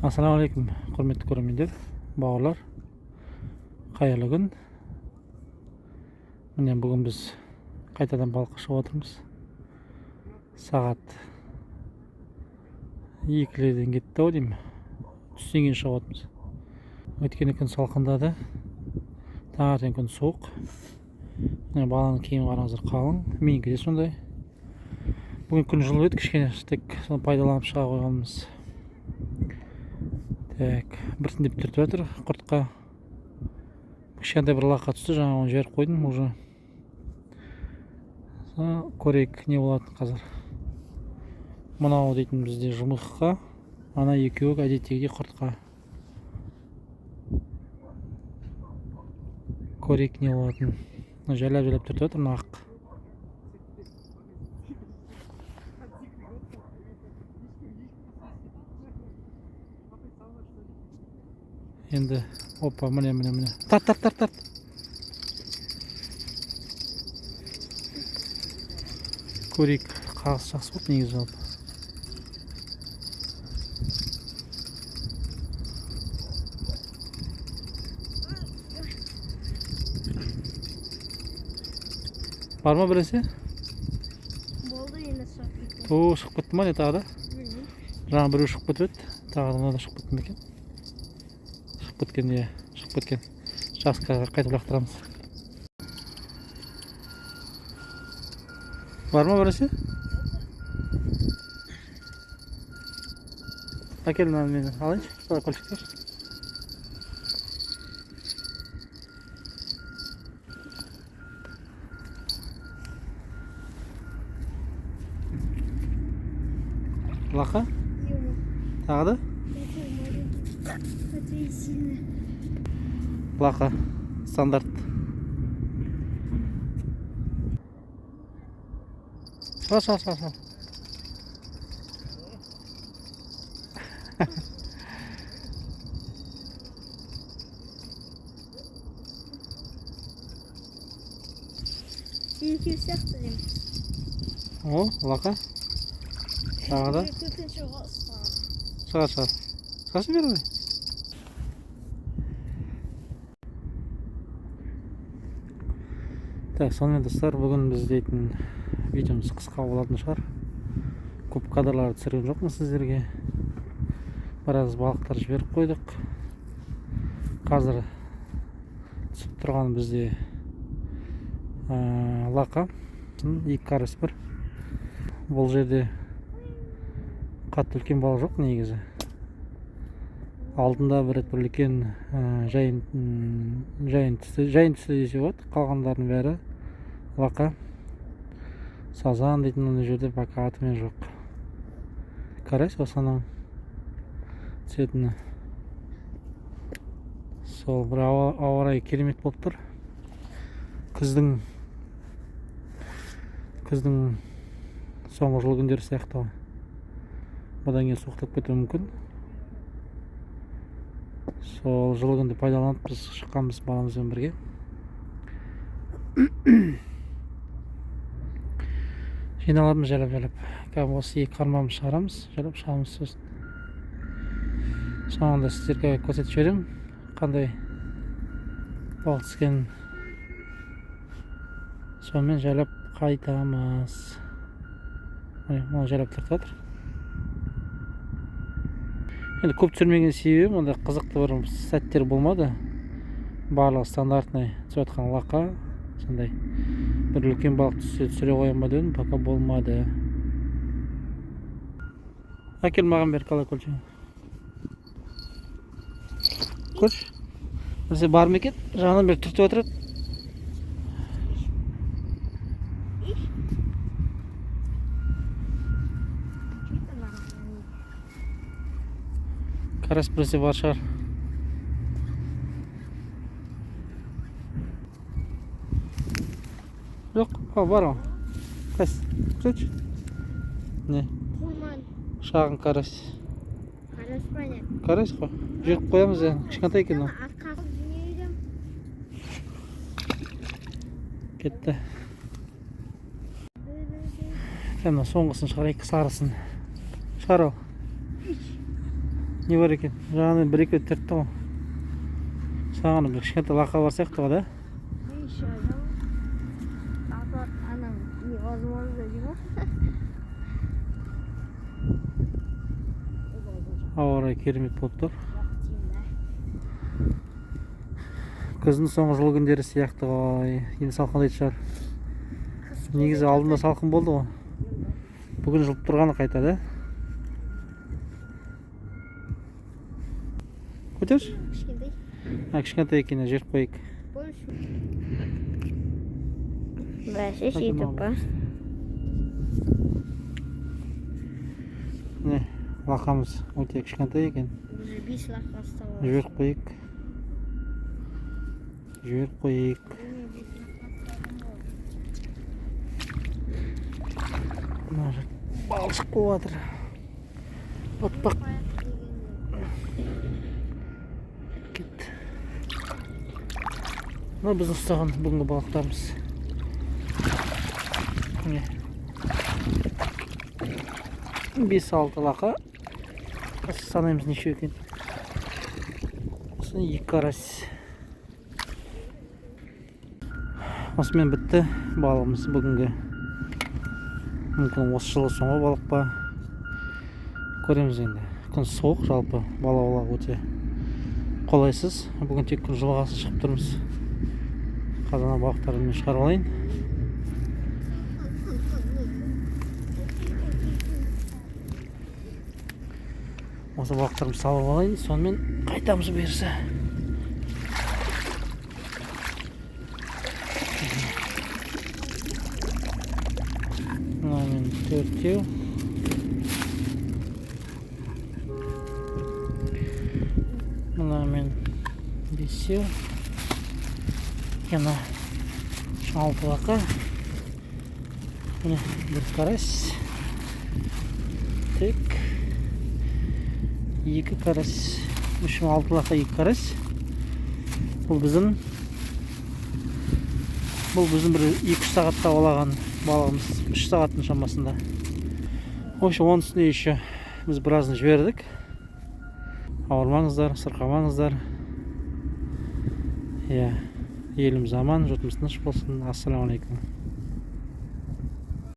Assalamualaikum, hurmatli ko'ruvchilar, bog'lar. Xayrli kun. Mana bugun biz qaytadan balıqqa chiqib o'tirmiz. Soat 2:00dan ketdi deymi? Tushdan keyin chiqib o'tirmiz. O'tgan kun salqindadi. Tаңертең kun sovuq. Mana balani kiyimi qarаңыздар qalin. Meniki de shunday. Bugun kun жылы edi, kichkina tek пайдаланып шыға қойғанбыз. Так, біртіндеп түртіп жатыр құртқа. Кішкентай бір лаққа түсті, жаңа оны жіберіп қойдым уже. Көрейік не болады қазір. Мынау дейтін бізде жұмыртқа, ана екеуі әдеттегідей құртқа. Көрейік не болатын. Жайлап түртіп жатыр, мына ақ. Енді опа, міне. Тарт. Көрейік, қағыс жақсы болды негізі жалпы. Бар ма біресе? Болды, енді шығып кетті. Шығып кетті ма не тағы да? Жаңа біреу шығып кетіп еді, тағы да шығып кетті ме екен? Шығып кеткен. Жақсы қайтып лақтырамыз. Бар ма біресе? Әкел мені алайыншы, колокольчиктер. Лақа? Тағы да? Лақа, стандарт. Шал. Екі сияқты деймін. О, лақа. Тағы да? Төртінші ғасыр. Шығаршы берді. Так, сонымен достар, бүгін біз дейтін видеомыз қысқа болатын шығар. Көп кадрларды түсірген жоқпын сіздерге. Біраз балықтар жіберіп қойдық. Қазір түсіп тұрған бізде лақа, екі карась бар. Бұл жерде қатты үлкен балық жоқ негізі. Алдында бір үлкен жайын түсті десе болады. Қалғандардың бәрі лақа. Сазан дейтін оны жерде пока атымен жоқ. Карась осының түсетіні. Сол бір ауа райы керемет болып тұр. Күздің соңғы жылы күндері сияқты. Бұдан кейін суықтап кетуі мүмкін. Сол жылы күнді пайдаланып біз шыққанбыз баламызбен бірге. Жиналамыз жайлап. Осы екі қармамыз шығарамыз, жайлап шығамыз сосын. Соңында сіздерге көрсетіп жіберем, қандай балық түскенін. Сонымен жайлап қайтамыз. Оны жайлап тұртып жатыр. Енді көп түсірмеген себебім, онда қызықты бір сәттер болмады. Барлығы стандартный түсіп жатқан лақа, сондай бір үлкен балық түсіре қоям ба дедім, пока болмады. Әкел маған бер колокольчигін. Көрші, бірсе бар ма екен? Жағынан бері түртіп отырады. Карась біресе бар шығар. Жоқ, бар ма? Қайсы? Көрші? Не? Шағын карась. Карась па не? Карась қой. Жеп қоямыз енді. Кішкентай екен ол. Кетті. Соңғысын шығарайық, сарысын. Шығар ол. Не бар екен? Жағынан бір екі рет тартты ғой. Саған бір кішкентай лақа бар сияқты ғой, да? Еще адам. Анам невозможно дейді ма? Ауа райы керемет болып тұр. Күздің соңғы жылы күндері сияқты ғой. Енді салқындайтын шығар. Негізі алдында салқын болды ғой. Бүгін жылып тұрғаны қайта, да? Көтерші? Кішкентай. Кішкентай екен, жеріп қойып. Бәсе сөйтіп па. Міне, лақамыз өте кішкентай екен. Уже 5 лақа осталось. Жіберіп қойып. Жіберіп қойып. Балшық болып жатыр. Батпақ. Кет. Мына біз ұстаған бүгінгі балықтарымыз. Міне. 5-6 лақа. Санаймыз неше екен. Осы 2 карась. Осымен бітті балығымыз бүгінгі. Мүмкін осы жылы соңғы балық па. Көреміз енді. Күн суық, жалпы балық аулауға өте қолайсыз. Бүгін тек күн жылғасы шығып тұрмыз. Қазан балықтарын мен шығарып алайын. Осы балықтарымды салып алайын, сонымен қайтамыз берісі. Мынамен 4-теу. Мынамен 5-теу. Yana 6 лақа. Міне бір карась. Тек 2 карась. 6 лақа 2 карась. Бұл біздің бір 2-3 сағатта аулаған балығымыз. 3 сағаттың шамасында. Общем, оның үстіне еще біз біразын жібердік. Ауырмаңыздар, сырқамаңыздар. Еліміз аман, жұртымыз тыныш болсын. Ассаламу алейкум.